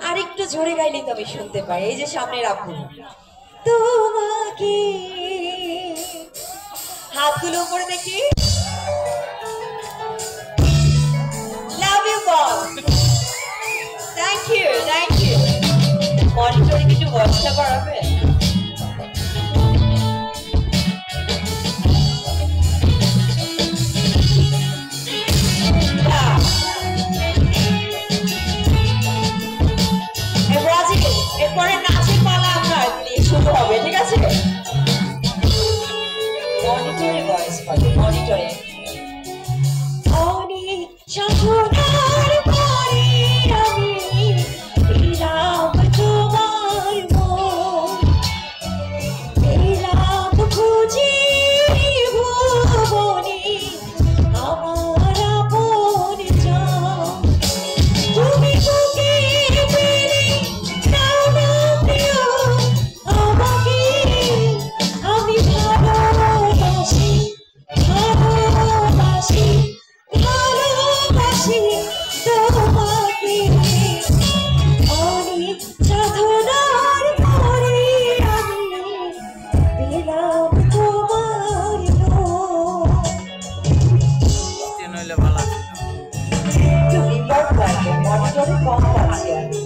আর একটু জোরে গাইলে তো আমি শুনতে পাই। এই যে সামনে রাখুন তোমাকে, হাতগুলো উপরে দেখি। লাভ ইউ বল। Thank you, thank you. মনিটরে কিছু ভয়েসটা করাবে? এরপরে নাচের পালা আপনার শুরু হবে, ঠিক আছে? মনিটরে ভয়েস পাবে, মনিটরে। অনেক সাধনার পরে আমি পেলাম তোমার মন, পেলাম খুঁজে ভুবনে আমার আপন জন। তুমি বুকে পেলে নাও না প্রিয় আমাকে, আমি ভালোবাসি, ভালোবাসি, ভালোবাসি তোমাকে। অনেক সাধনার পরে আমি পেলাম তোমার মন। নইলে ভালো ছিল। একটু বিপদ লাগবে, মনিটরে কম পাচ্ছি আমি।